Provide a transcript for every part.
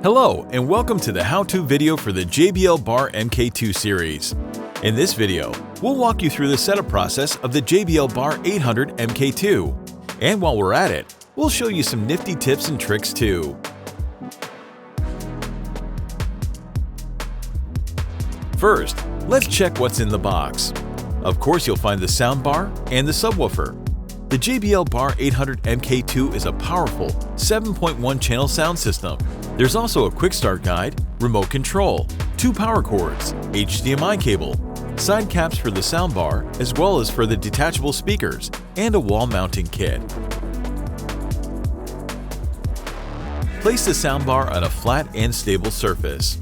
Hello and welcome to the how-to video for the JBL Bar MK2 series. In this video, we'll walk you through the setup process of the JBL Bar 800 MK2. And while we're at it, we'll show you some nifty tips and tricks too. First, let's check what's in the box. Of course, you'll find the soundbar and the subwoofer. The JBL Bar 800 MK2 is a powerful 7.1 channel sound system. There's also a quick start guide, remote control, 2 power cords, HDMI cable, side caps for the soundbar as well as for the detachable speakers, and a wall mounting kit. Place the soundbar on a flat and stable surface.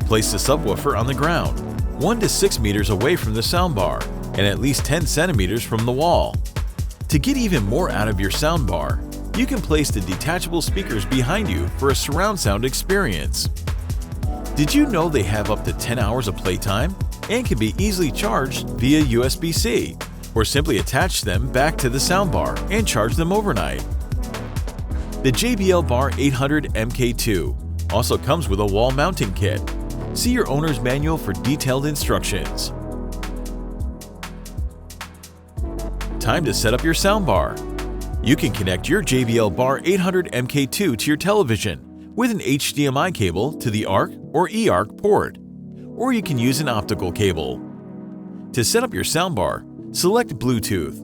Place the subwoofer on the ground, 1 to 6 meters away from the soundbar and at least 10 centimeters from the wall. To get even more out of your soundbar, you can place the detachable speakers behind you for a surround sound experience. Did you know they have up to 10 hours of playtime and can be easily charged via USB-C, or simply attach them back to the soundbar and charge them overnight? The JBL Bar 800 MK2 also comes with a wall mounting kit. See your owner's manual for detailed instructions. Time to set up your soundbar. You can connect your JBL Bar 800 MK2 to your television with an HDMI cable to the ARC or eARC port, or you can use an optical cable. To set up your soundbar, select Bluetooth.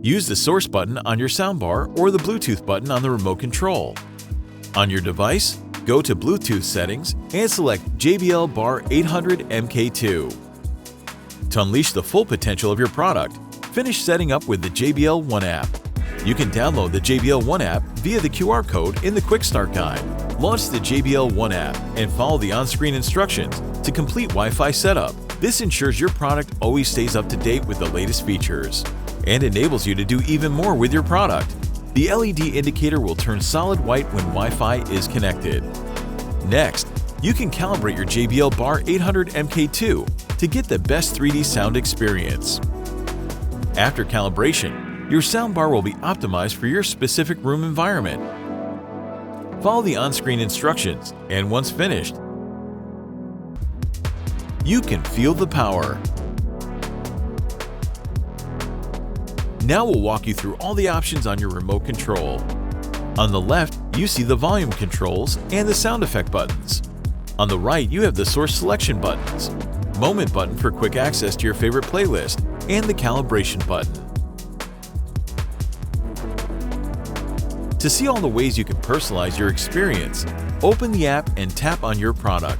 Use the source button on your soundbar or the Bluetooth button on the remote control. On your device, go to Bluetooth settings and select JBL Bar 800 MK2. To unleash the full potential of your product, finish setting up with the JBL One app. You can download the JBL One app via the QR code in the Quick Start Guide. Launch the JBL One app and follow the on-screen instructions to complete Wi-Fi setup. This ensures your product always stays up to date with the latest features and enables you to do even more with your product. The LED indicator will turn solid white when Wi-Fi is connected. Next, you can calibrate your JBL Bar 800 MK2 to get the best 3D sound experience. After calibration, your soundbar will be optimized for your specific room environment. Follow the on-screen instructions, and once finished, you can feel the power. Now we'll walk you through all the options on your remote control. On the left, you see the volume controls and the sound effect buttons. On the right, you have the source selection buttons, moment button for quick access to your favorite playlist, and the calibration button. To see all the ways you can personalize your experience, open the app and tap on your product.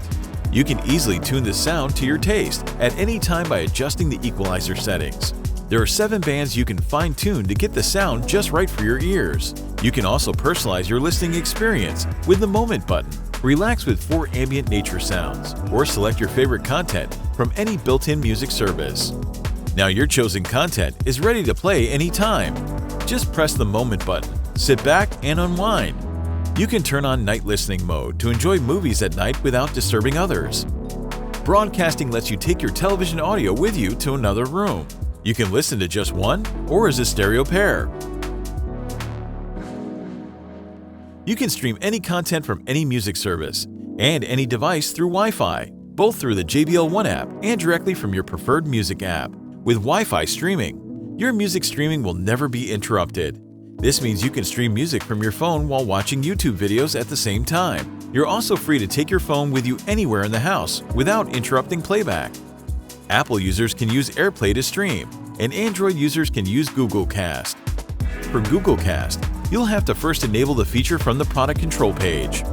You can easily tune the sound to your taste at any time by adjusting the equalizer settings. There are 7 bands you can fine-tune to get the sound just right for your ears. You can also personalize your listening experience with the moment button. Relax with 4 ambient nature sounds, or select your favorite content from any built-in music service. Now your chosen content is ready to play anytime. Just press the moment button, sit back and unwind. You can turn on night listening mode to enjoy movies at night without disturbing others. Broadcasting lets you take your television audio with you to another room. You can listen to just one or as a stereo pair. You can stream any content from any music service and any device through Wi-Fi, both through the JBL One app and directly from your preferred music app. With Wi-Fi streaming, your music streaming will never be interrupted. This means you can stream music from your phone while watching YouTube videos at the same time. You're also free to take your phone with you anywhere in the house without interrupting playback. Apple users can use AirPlay to stream, and Android users can use Google Cast. For Google Cast, you'll have to first enable the feature from the product control page.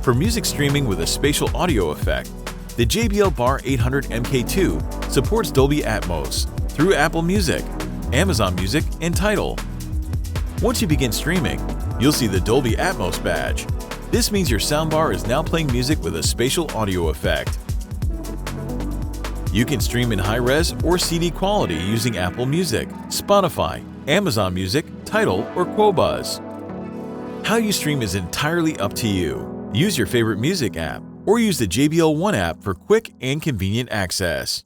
For music streaming with a spatial audio effect, the JBL Bar 800 MK2 supports Dolby Atmos through Apple Music, Amazon Music, and Tidal. Once you begin streaming, you'll see the Dolby Atmos badge. This means your soundbar is now playing music with a spatial audio effect. You can stream in high-res or CD quality using Apple Music, Spotify, Amazon Music, Tidal, or Qobuz. How you stream is entirely up to you. Use your favorite music app or use the JBL One app for quick and convenient access.